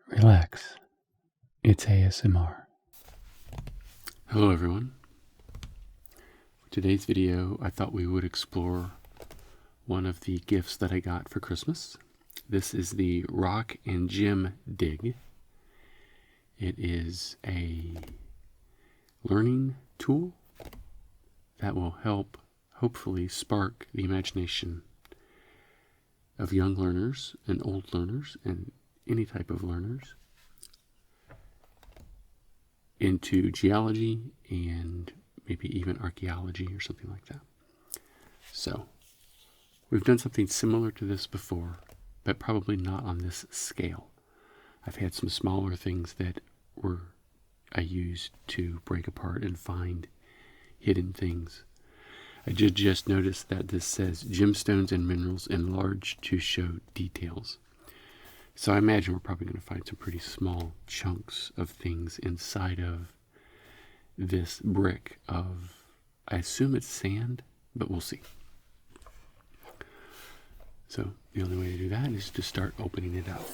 Relax. It's ASMR. Hello everyone. For today's video, I thought we would explore one of the gifts that I got for Christmas. This is the Rock and Gem Dig. It is a learning tool that will help hopefully spark the imagination of young learners and old learners and any type of learners into geology and maybe even archaeology or something like that. So, we've done something similar to this before, but probably not on this scale. I've had some smaller things that I used to break apart and find hidden things. I did just notice that this says gemstones and minerals enlarged to show details. So I imagine we're probably going to find some pretty small chunks of things inside of this brick of, I assume it's sand, but we'll see. So the only way to do that is to start opening it up.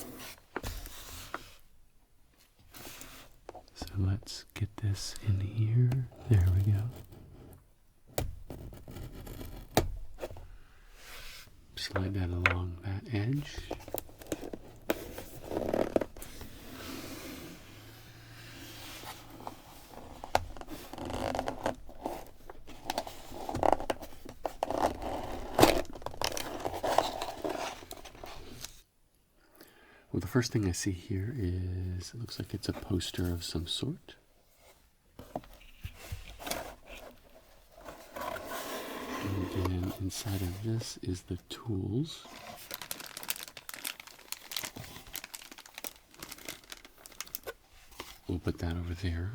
So let's get this in here. There we go. Slide that along that edge. Well, the first thing I see here is, it looks like it's a poster of some sort. And then inside of this is the tools. We'll put that over there.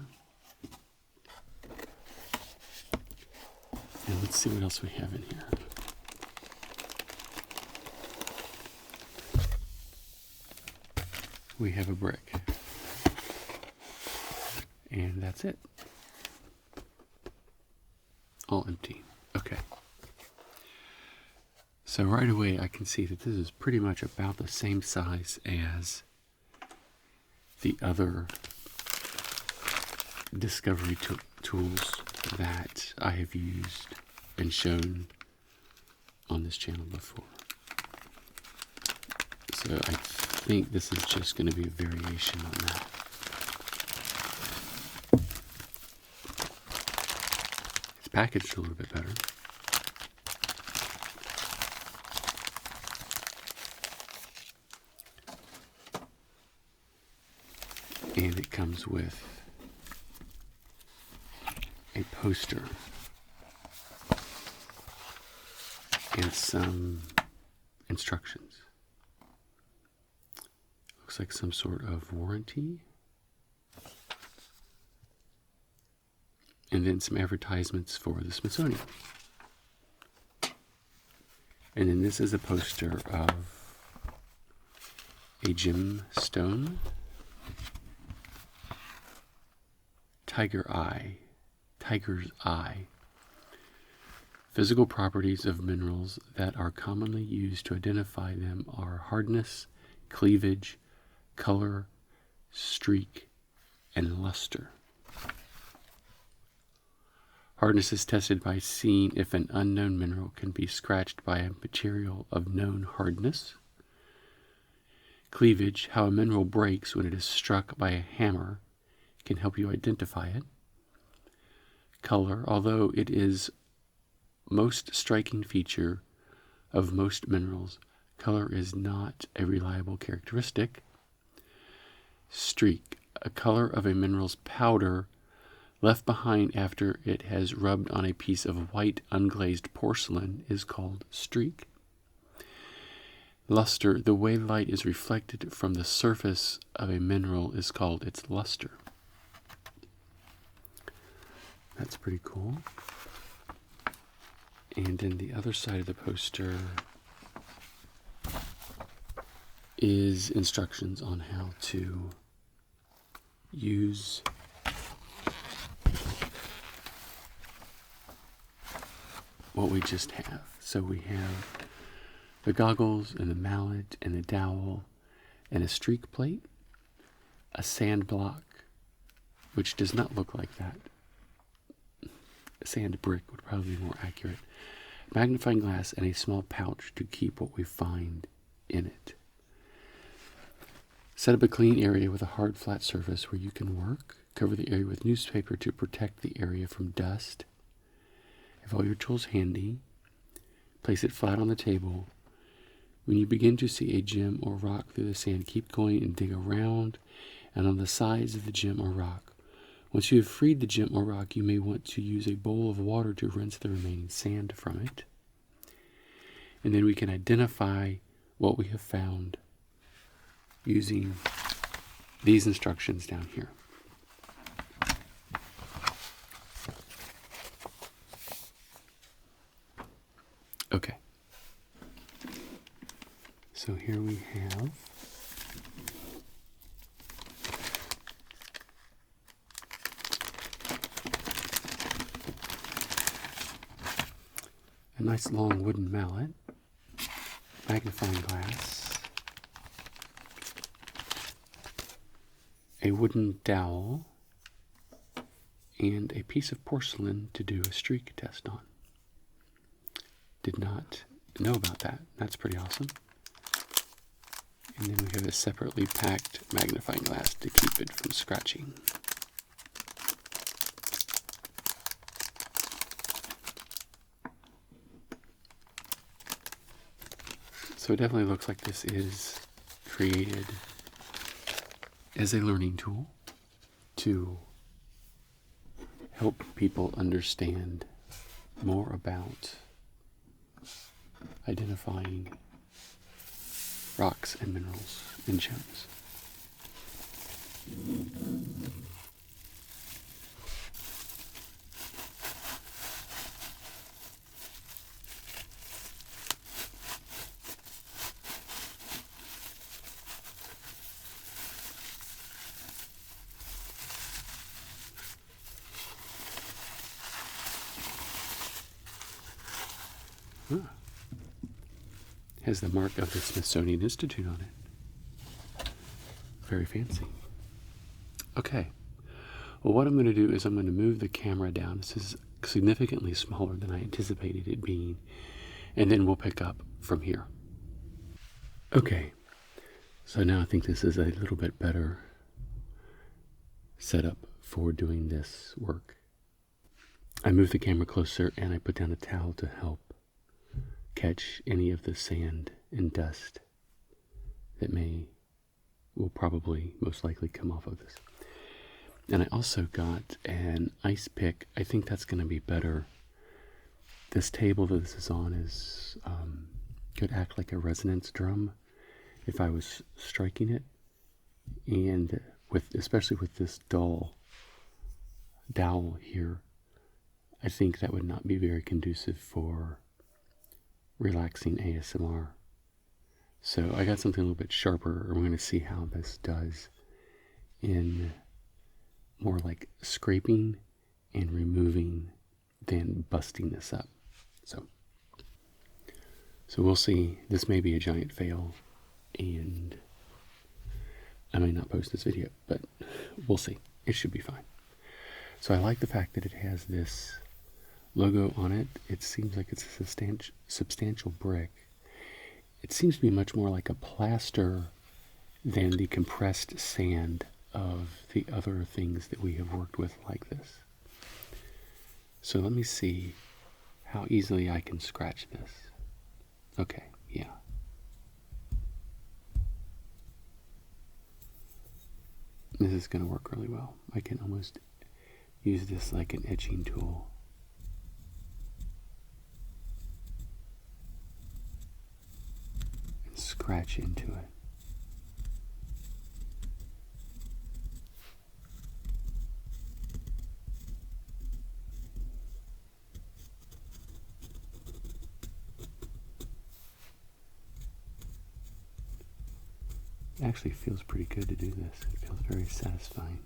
And let's see what else we have in here. We have a brick. And that's it. All empty. Okay. So right away I can see that this is pretty much about the same size as the other discovery tools that I have used and shown on this channel before. So I think this is just going to be a variation on that. It's packaged a little bit better. And it comes with a poster and some instructions. Looks like some sort of warranty. And then some advertisements for the Smithsonian. And then this is a poster of a gemstone. Tiger's eye. Physical properties of minerals that are commonly used to identify them are hardness, cleavage, color, streak, and luster. Hardness is tested by seeing if an unknown mineral can be scratched by a material of known hardness. Cleavage, how a mineral breaks when it is struck by a hammer, can help you identify it. Color, although it is most striking feature of most minerals, color is not a reliable characteristic. Streak, a color of a mineral's powder left behind after it has rubbed on a piece of white unglazed porcelain is called streak. Luster, the way light is reflected from the surface of a mineral is called its luster. That's pretty cool. And then the other side of the poster is instructions on how to use what we just have. So we have the goggles and the mallet and the dowel and a streak plate. a sand block, which does not look like that. A sand brick would probably be more accurate. Magnifying glass and a small pouch to keep what we find in it. Set up a clean area with a hard, flat surface where you can work. Cover the area with newspaper to protect the area from dust. Have all your tools handy. Place it flat on the table. When you begin to see a gem or rock through the sand, keep going and dig around and on the sides of the gem or rock. Once you have freed the gem or rock, you may want to use a bowl of water to rinse the remaining sand from it. And then we can identify what we have found using these instructions down here. Okay. So here we have a nice long wooden mallet, magnifying glass, a wooden dowel, and a piece of porcelain to do a streak test on. Did not know about that. That's pretty awesome. And then we have a separately packed magnifying glass to keep it from scratching. So it definitely looks like this is created as a learning tool to help people understand more about identifying rocks and minerals and gems. Has the mark of the Smithsonian Institute on it. Very fancy. Okay. Well, what I'm going to do is I'm going to move the camera down. This is significantly smaller than I anticipated it being. And then we'll pick up from here. Okay. So now I think this is a little bit better setup for doing this work. I moved the camera closer and I put down a towel to help catch any of the sand and dust that will probably most likely come off of this. And I also got an ice pick. I think that's going to be better. This table that this is on could act like a resonance drum if I was striking it, and especially with this dowel here, I think that would not be very conducive for relaxing ASMR. So I got something a little bit sharper. We're going to see how this does in more like scraping and removing than busting this up. So we'll see. This may be a giant fail, and I may not post this video, but we'll see. It should be fine. So I like the fact that it has this logo on it. It seems like it's a substantial brick. It seems to be much more like a plaster than the compressed sand of the other things that we have worked with like this. So let me see how easily I can scratch this. Okay, yeah. This is going to work really well. I can almost use this like an etching tool. Scratch into it. It actually feels pretty good to do this. It feels very satisfying.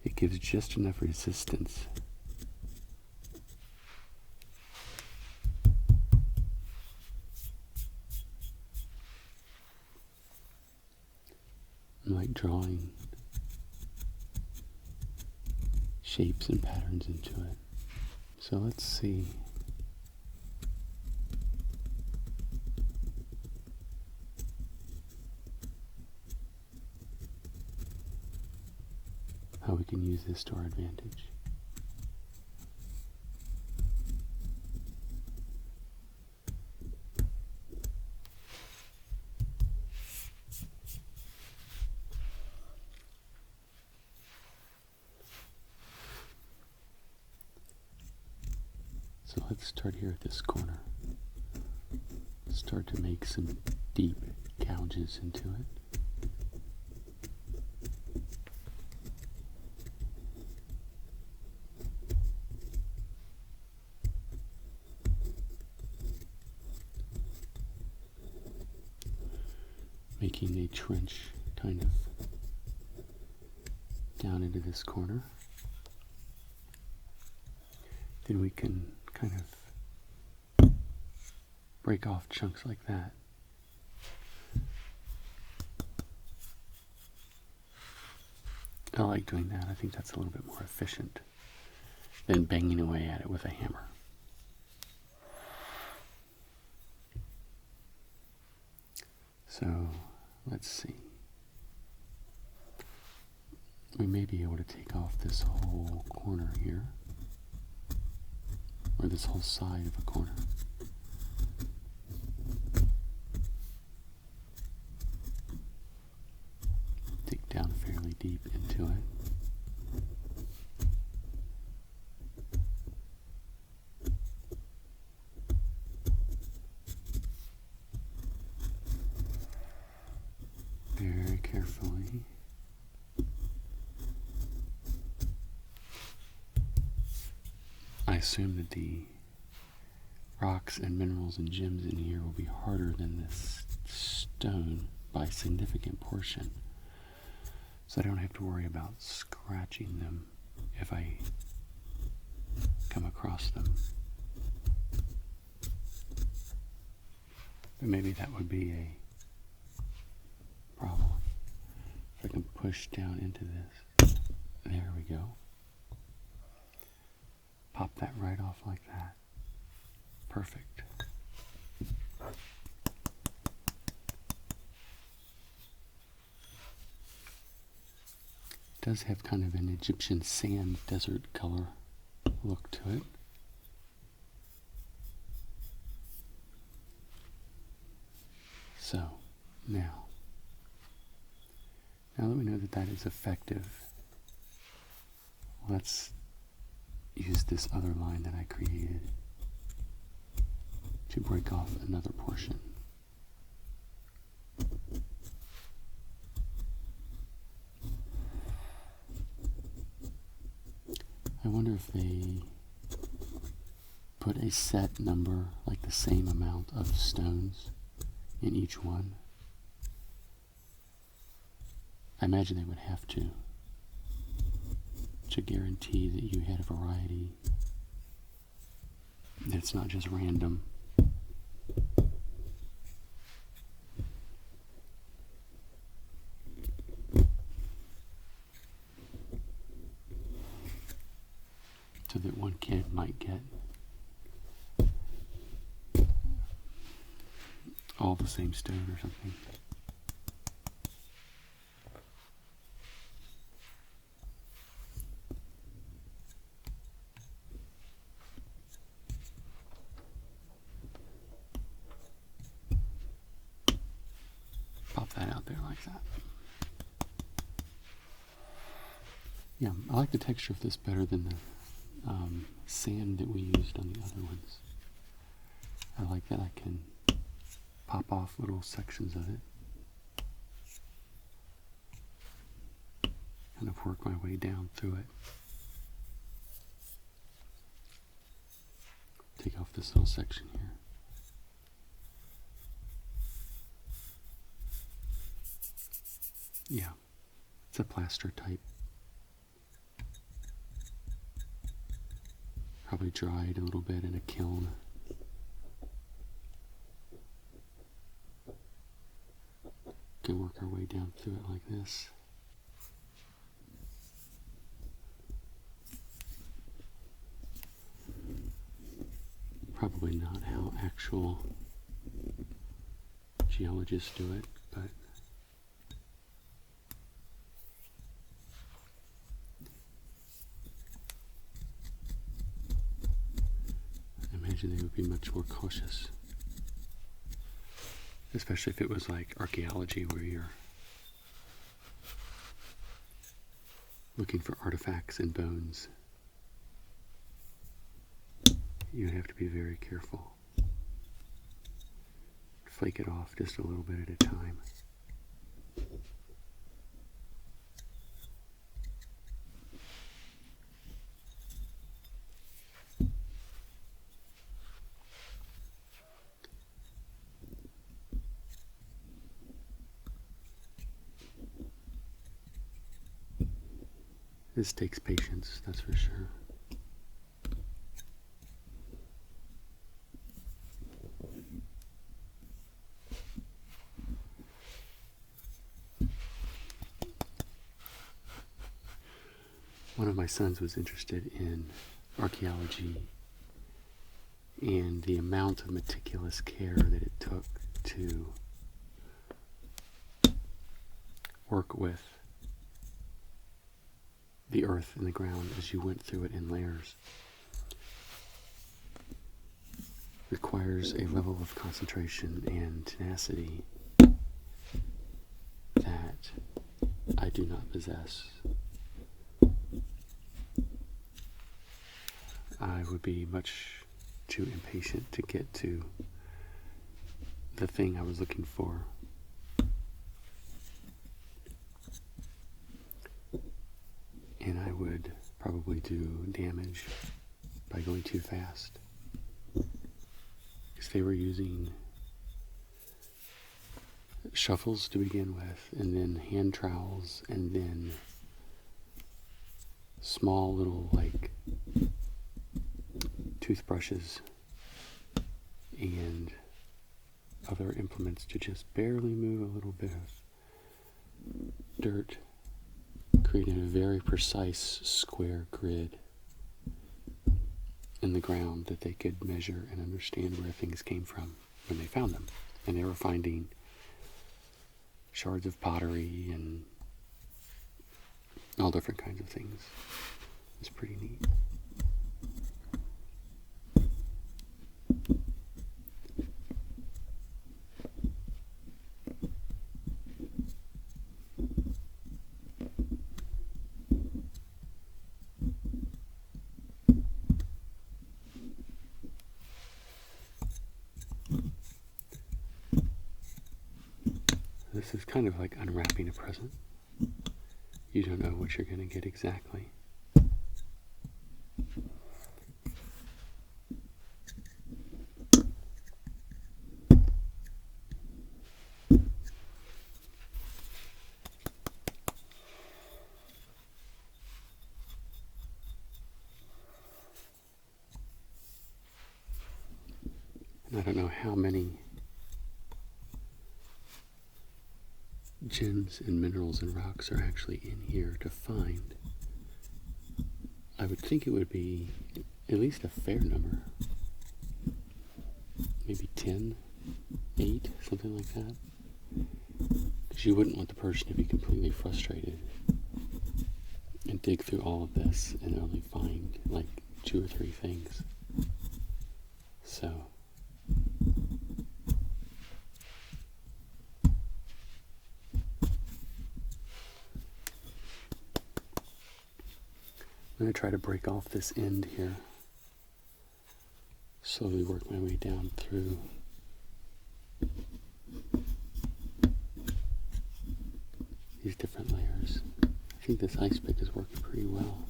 It gives just enough resistance. like drawing shapes and patterns into it. So let's see. How we can use this to our advantage. So let's start here at this corner. Start to make some deep gouges into it. Making a trench kind of down into this corner. Then we can kind of break off chunks like that. I like doing that. I think that's a little bit more efficient than banging away at it with a hammer. So let's see. We may be able to take off this whole corner here, or this whole side of a corner. Dig down fairly deep into it. Very carefully. I assume that the rocks and minerals and gems in here will be harder than this stone by a significant portion. So I don't have to worry about scratching them if I come across them. But maybe that would be a problem. If I can push down into this. There we go. Pop that right off like that. Perfect. It does have kind of an Egyptian sand desert color look to it. So, now that we know that that is effective, let's use this other line that I created to break off another portion. I wonder if they put a set number, like the same amount of stones in each one. I imagine they would have to guarantee that you had a variety, that it's not just random. So that one kid might get all the same stone or something. Pop that out there like that. Yeah, I like the texture of this better than the sand that we used on the other ones. I like that I can pop off little sections of it. Kind of work my way down through it. Take off this little section here. Yeah, it's a plaster type. Probably dried a little bit in a kiln. Good going to work our way down through it like this. Probably not how actual geologists do it, but I imagine they would be much more cautious. Especially if it was like archaeology where you're looking for artifacts and bones. You have to be very careful. Flake it off just a little bit at a time. This takes patience, that's for sure. One of my sons was interested in archaeology and the amount of meticulous care that it took to work with the earth and the ground as you went through it in layers. Requires a level of concentration and tenacity that I do not possess. I would be much too impatient to get to the thing I was looking for. And I would probably do damage by going too fast. Because they were using shuffles to begin with, and then hand trowels, and then small little like toothbrushes and other implements to just barely move a little bit of dirt, creating a very precise square grid in the ground that they could measure and understand where things came from when they found them. And they were finding shards of pottery and all different kinds of things. It's pretty neat. This is kind of like unwrapping a present. You don't know what you're going to get exactly. And I don't know how many gems and minerals and rocks are actually in here to find. I would think it would be at least a fair number. Maybe 10, 8, something like that. Because you wouldn't want the person to be completely frustrated and dig through all of this and only find like 2 or 3 things. So I'm going to try to break off this end here. Slowly work my way down through. These different layers. I think this ice pick is working pretty well.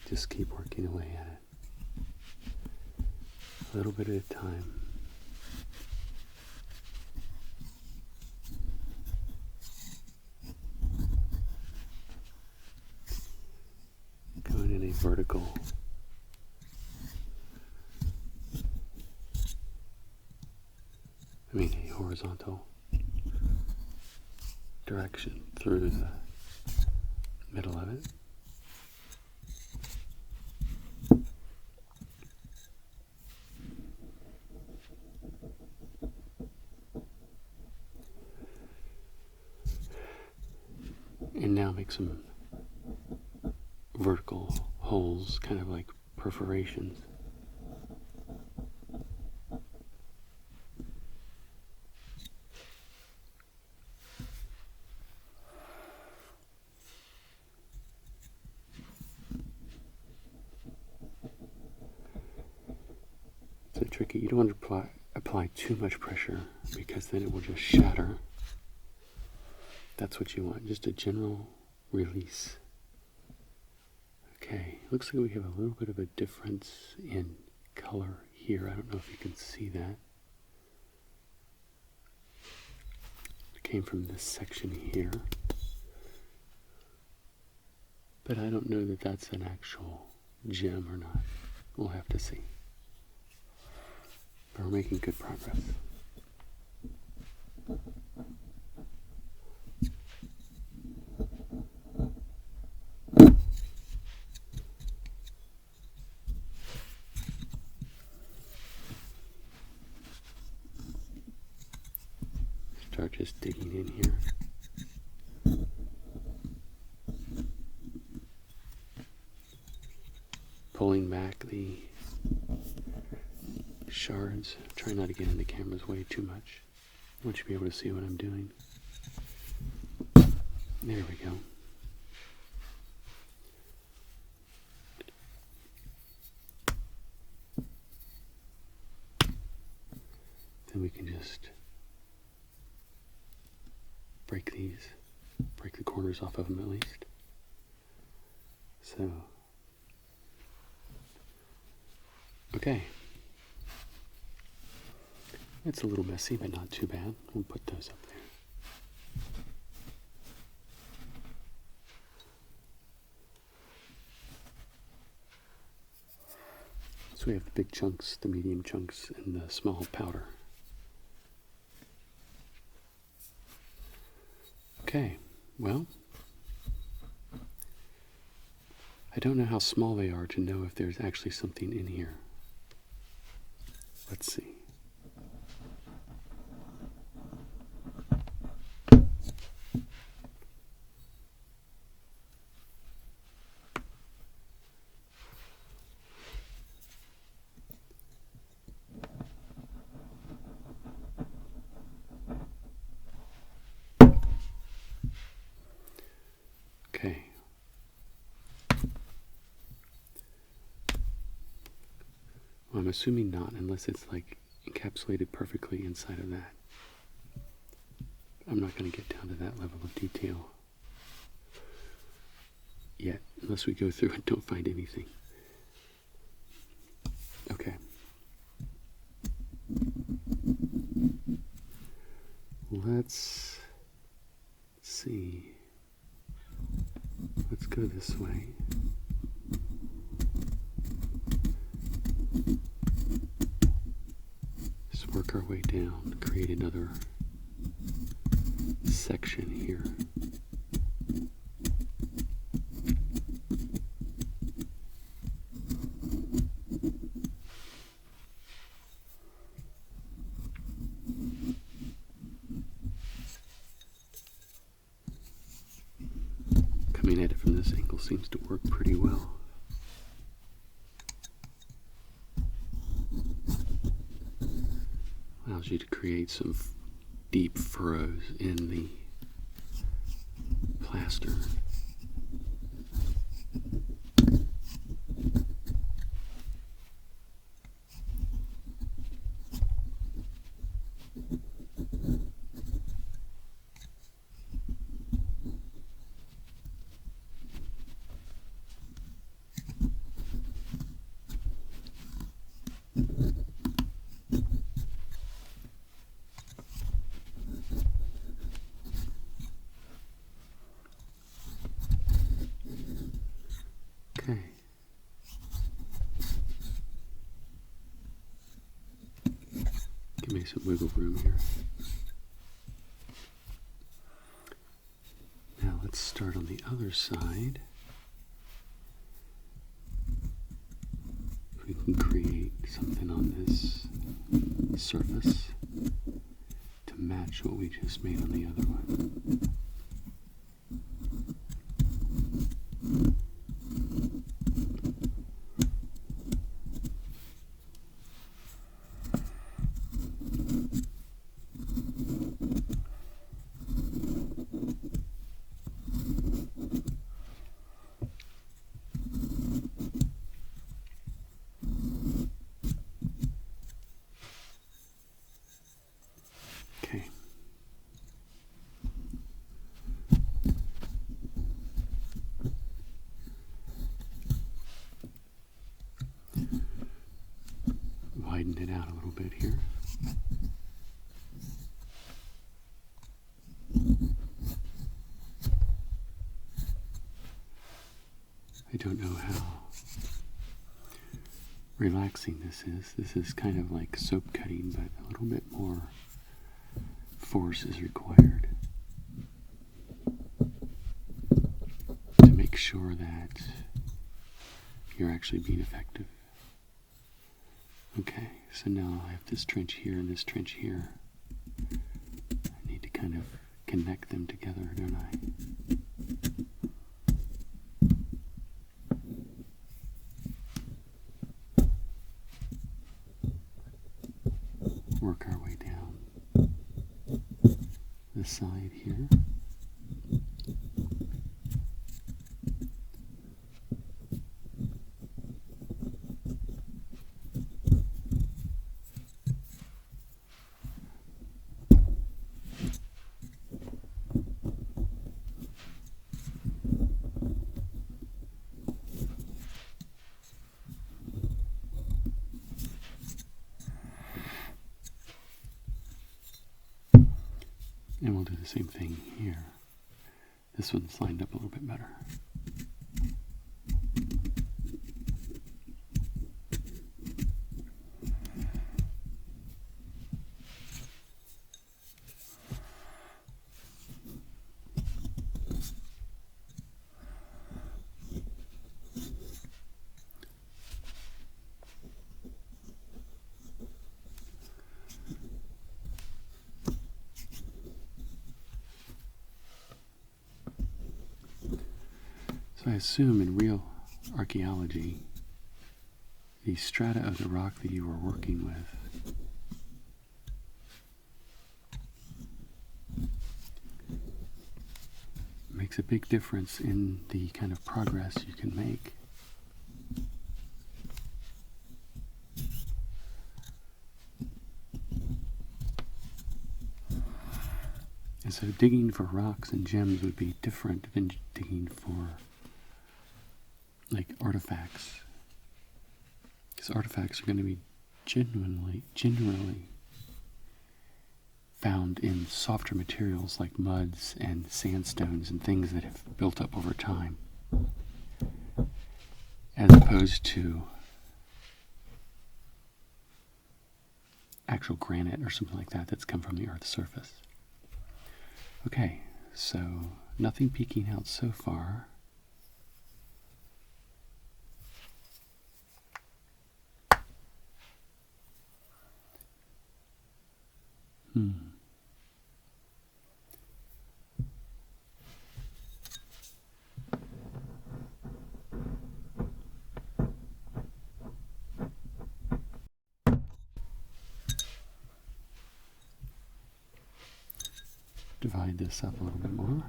Just keep working away at it. A little bit at a time. vertical a horizontal direction through the middle of it. And now make some vertical holes, kind of like perforations. So tricky. You don't want to apply too much pressure because then it will just shatter. That's what you want, just a general release. Okay, looks like we have a little bit of a difference in color here. I don't know if you can see that. It came from this section here. But I don't know that that's an actual gem or not. We'll have to see. But we're making good progress. Start just digging in here. Pulling back the shards. Try not to get in the camera's way too much. I want you to be able to see what I'm doing. There we go. Then we can just break the corners off of them at least. So, okay. It's a little messy, but not too bad. We'll put those up there. So we have the big chunks, the medium chunks, and the small powder. Okay, well, I don't know how small they are to know if there's actually something in here. Let's see. Okay. Well, I'm assuming not, unless it's like encapsulated perfectly inside of that. I'm not going to get down to that level of detail yet, unless we go through and don't find anything. Okay. Let's see. Let's go this way. Just work our way down, create another section here. Coming at it from this angle seems to work pretty well. Allows you to create some deep furrows in the plaster. me some wiggle room here. Now let's start on the other side. We can create something on this surface to match what we just made on the other one. Okay. Widen it out a little bit here. I don't know how relaxing this is. This is kind of like soap cutting, but a little bit more force is required to make sure that you're actually being effective. Okay, so now I have this trench here and this trench here. I need to kind of connect them together, don't I? Work our way down the side here. And we'll do the same thing here. This one's lined up a little bit better. So I assume in real archaeology, the strata of the rock that you were working with makes a big difference in the kind of progress you can make. And so digging for rocks and gems would be different than digging for like artifacts. Because artifacts are going to be generally found in softer materials like muds and sandstones and things that have built up over time, as opposed to actual granite or something like that that's come from the Earth's surface. Okay, so nothing peeking out so far. Divide this up a little bit more.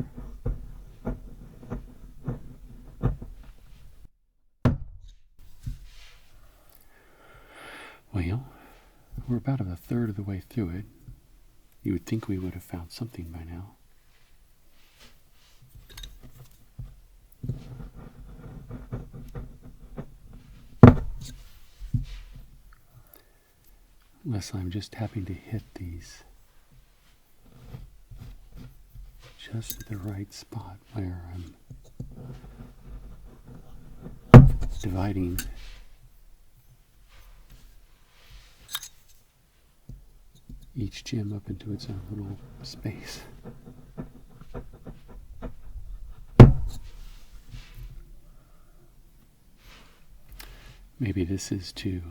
Well, we're about a third of the way through it. You would think we would have found something by now. Unless I'm just having to hit these just at the right spot where I'm dividing each gem up into its own little space. Maybe this is to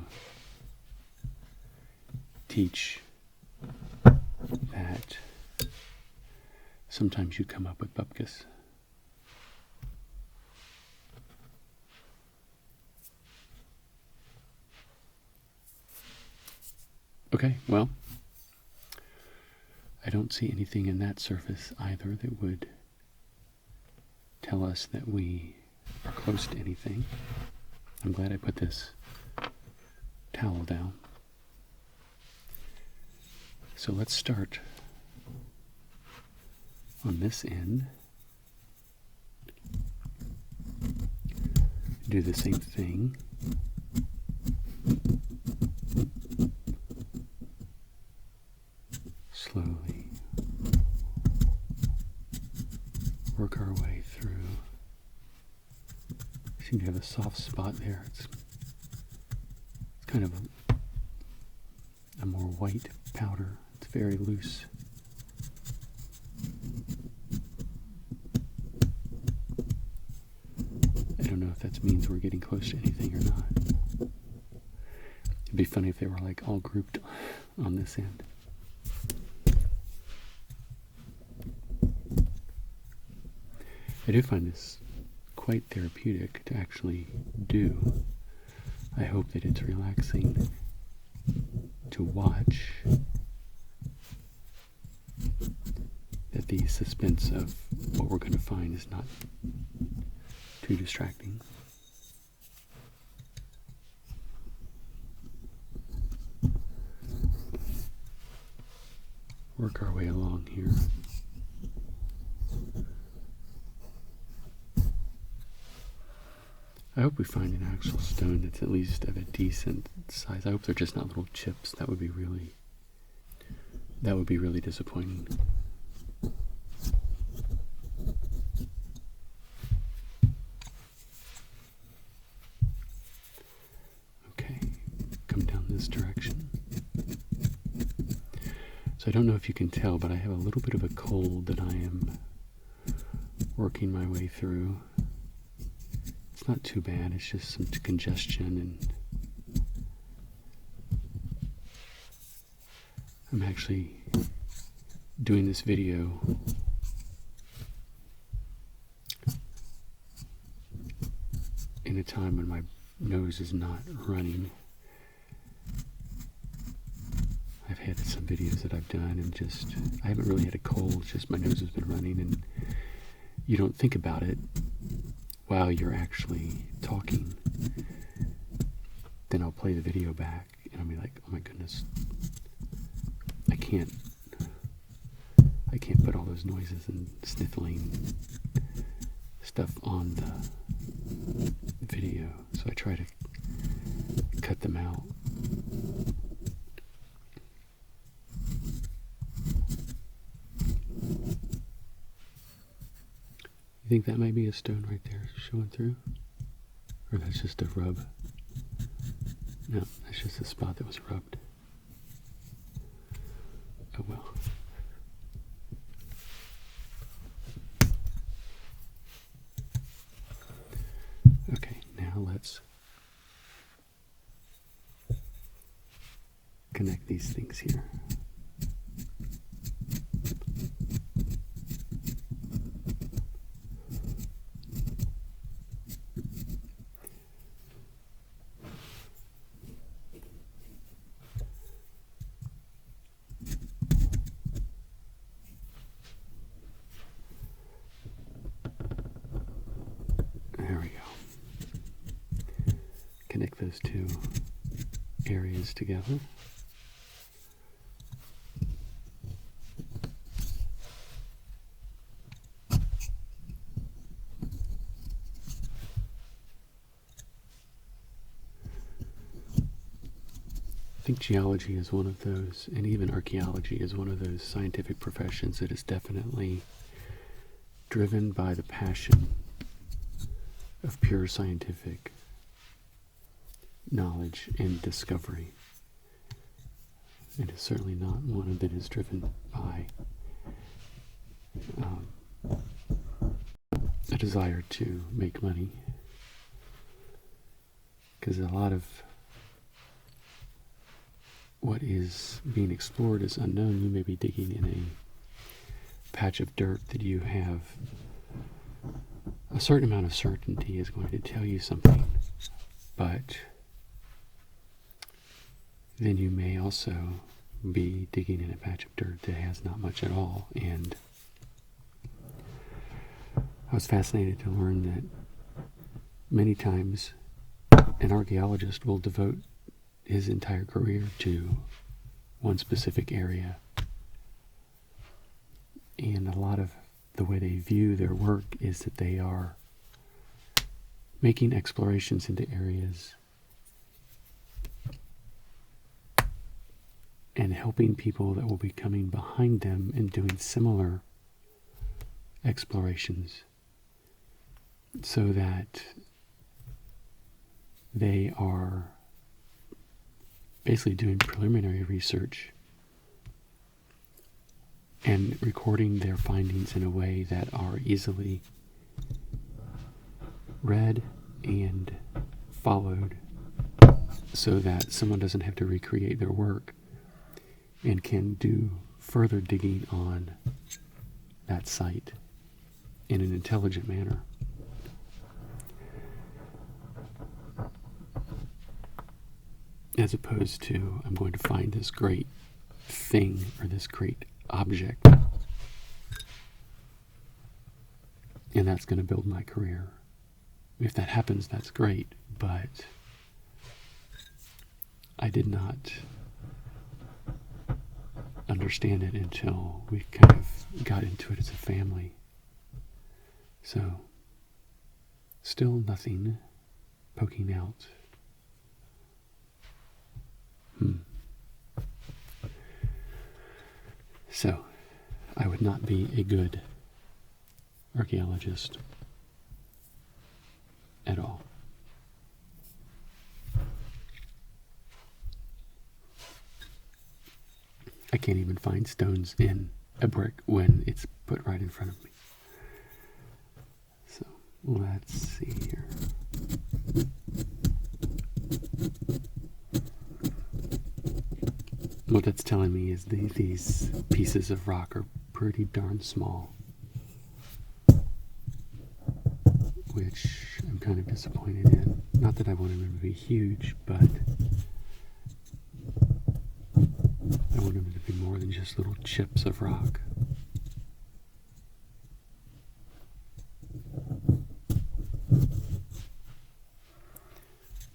teach that sometimes you come up with bupkis. Okay, well, I don't see anything in that surface either that would tell us that we are close to anything. I'm glad I put this towel down. So let's start on this end. Do the same thing. Slowly work our way through. Seem to have a soft spot there. It's kind of a more white powder. It's very loose. I don't know if that means we're getting close to anything or not. It'd be funny if they were like all grouped on this end. I do find this quite therapeutic to actually do. I hope that it's relaxing to watch, that the suspense of what we're going to find is not too distracting. Work our way along here. I hope we find an actual stone that's at least of a decent size. I hope they're just not little chips. That would be really disappointing. Okay, come down this direction. So I don't know if you can tell, but I have a little bit of a cold that I am working my way through. It's not too bad, it's just some congestion, and I'm actually doing this video in a time when my nose is not running. I've had some videos that I've done and I haven't really had a cold, it's just my nose has been running, and you don't think about it while you're actually talking. Then I'll play the video back and I'll be like, oh my goodness, I can't put all those noises and sniffling stuff on the video, so I try to cut them out. You think that might be a stone right there showing through? Or that's just a rub? No, that's just a spot that was rubbed. Oh well. Okay, now let's connect these things here. There we go. Connect those two areas together. I think geology is one of those, and even archaeology is one of those scientific professions that is definitely driven by the passion of pure scientific knowledge and discovery. It is certainly not one that is driven by a desire to make money, because a lot of what is being explored is unknown. You may be digging in a patch of dirt that you have a certain amount of certainty is going to tell you something, but then you may also be digging in a patch of dirt that has not much at all. And I was fascinated to learn that many times an archaeologist will devote his entire career to one specific area. And a lot of the way they view their work is that they are making explorations into areas and helping people that will be coming behind them and doing similar explorations, so that they are basically doing preliminary research and recording their findings in a way that are easily read and followed, so that someone doesn't have to recreate their work and can do further digging on that site in an intelligent manner. As opposed to, I'm going to find this great thing or this great object, and that's going to build my career. If that happens, that's great, but I did not understand it until we kind of got into it as a family. So, still nothing poking out. So, I would not be a good archaeologist at all. I can't even find stones in a brick when it's put right in front of me. So, let's see here. What that's telling me is these pieces of rock are pretty darn small, which I'm kind of disappointed in. Not that I want them to be huge, but I want them to be more than just little chips of rock.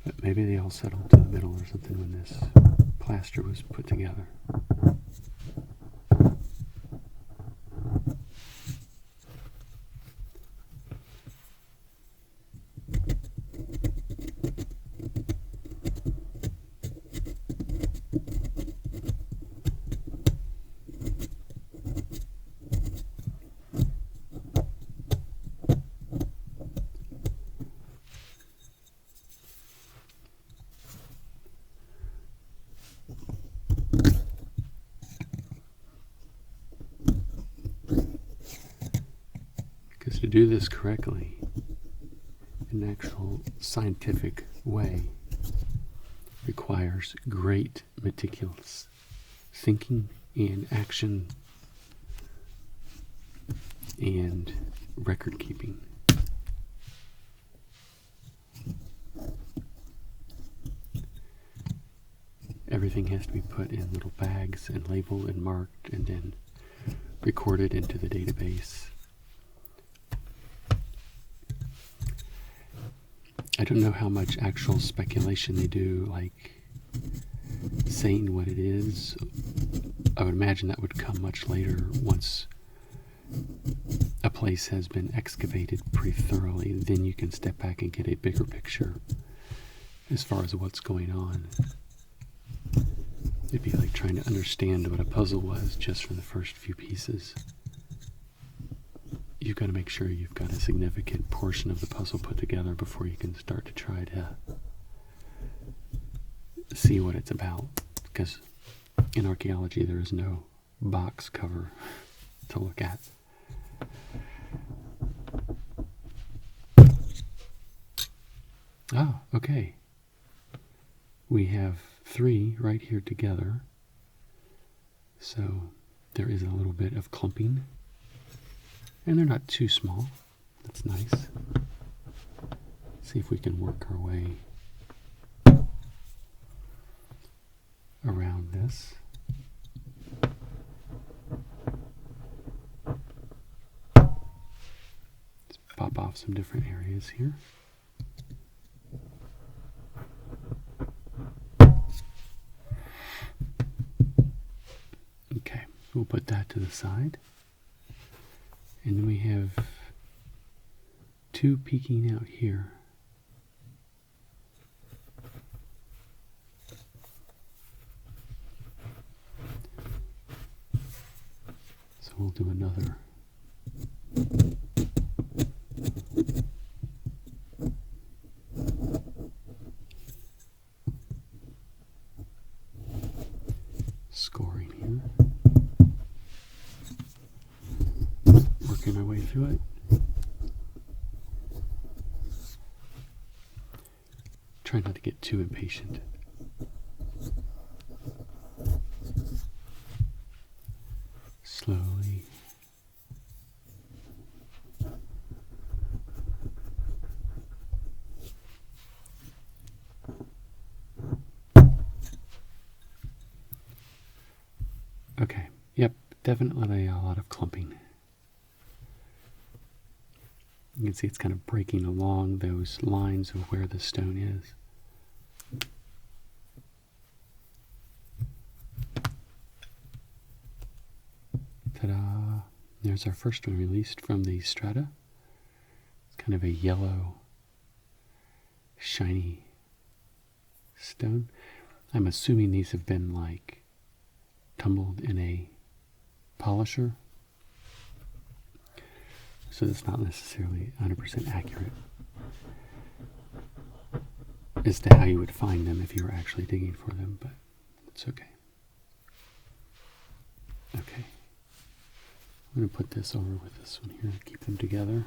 But maybe they all settled to the middle or something when this plaster was put together. Because to do this correctly, in an actual scientific way, requires great meticulous thinking and action and record keeping. Everything has to be put in little bags and labeled and marked and then recorded into the database. I don't know how much actual speculation they do, like saying what it is. I would imagine that would come much later, once a place has been excavated pretty thoroughly. Then you can step back and get a bigger picture as far as what's going on. It'd be like trying to understand what a puzzle was just from the first few pieces. You've got to make sure you've got a significant portion of the puzzle put together before you can start to try to see what it's about. Because In archaeology, there is no box cover to look at. Ah, okay. We have 3 right here together. So there is a little bit of clumping. And they're not too small. That's nice. See if we can work our way around this. Let's pop off some different areas here. Okay, we'll put that to the side. And then we have 2 peeking out here. So we'll do another. Scoring here. Working my way through it. Try not to get too impatient. Slowly. Okay, yep, definitely a lot of clumping. You can see it's kind of breaking along those lines of where the stone is. Ta-da! There's our first one released from the strata. It's kind of a yellow, shiny stone. I'm assuming these have been like tumbled in a polisher. So it's not necessarily 100% accurate as to how you would find them if you were actually digging for them, but it's okay. Okay. I'm going to put this over with this one here and keep them together.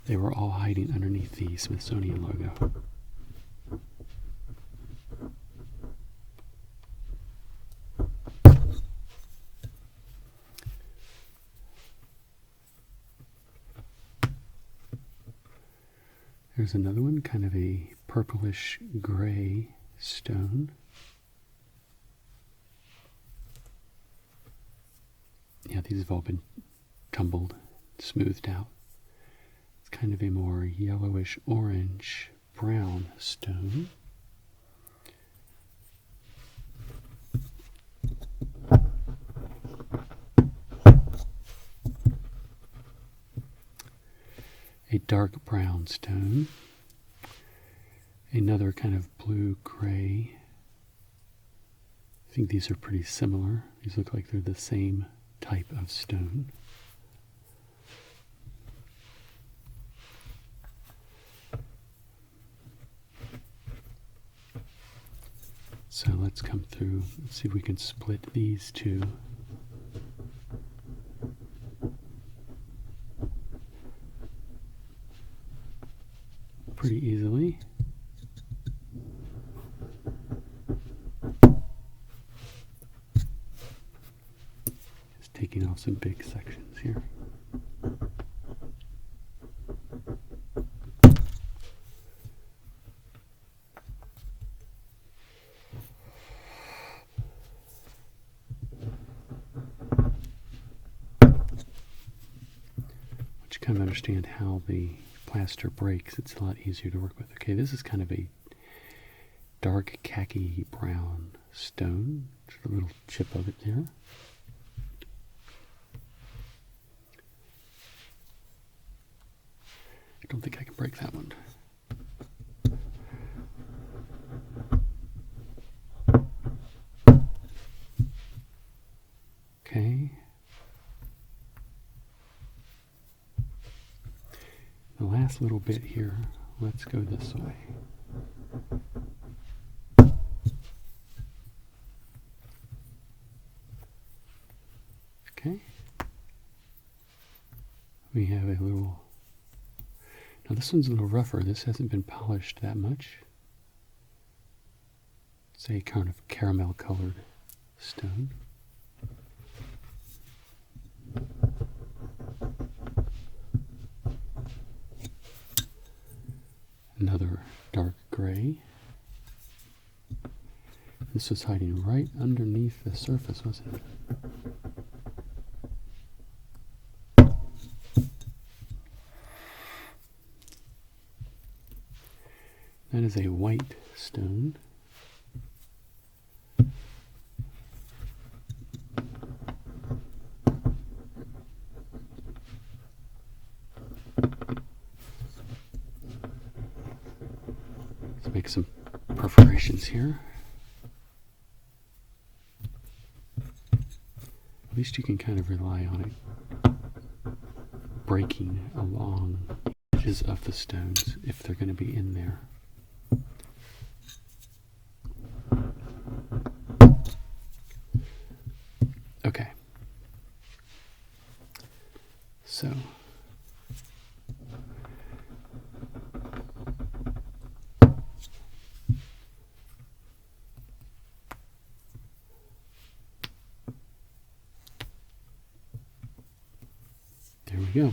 They were all hiding underneath the Smithsonian logo. There's another one, kind of a purplish gray stone. Yeah, these have all been tumbled, smoothed out. It's kind of a more yellowish orange brown stone. A dark brown stone. Another kind of blue-gray. I think these are pretty similar. These look like they're the same type of stone. So let's come through and see if we can split these two. Pretty easily. Just taking off some big sections here. Once you kind of understand how the plaster breaks, it's a lot easier to work with. Okay, this is kind of a dark khaki brown stone. Just a little chip of it there. I don't think I can break that one. Okay. The last little bit here, let's go this way. Okay. We have a little... Now this one's a little rougher. This hasn't been polished that much. It's a kind of caramel colored stone. Another dark gray. This was hiding right underneath the surface, wasn't it? That is a white stone. Let's make some perforations here. At least you can kind of rely on it breaking along the edges of the stones if they're going to be in there. Okay. So there we go.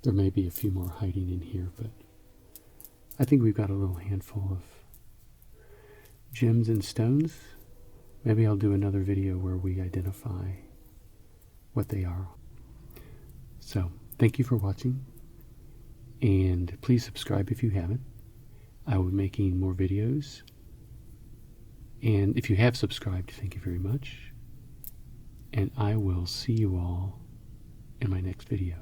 There may be a few more hiding in here, but I think we've got a little handful of gems and stones. Maybe I'll do another video where we identify what they are. So, thank you for watching, and please subscribe if you haven't. I will be making more videos, and if you have subscribed, thank you very much, and I will see you all in my next video.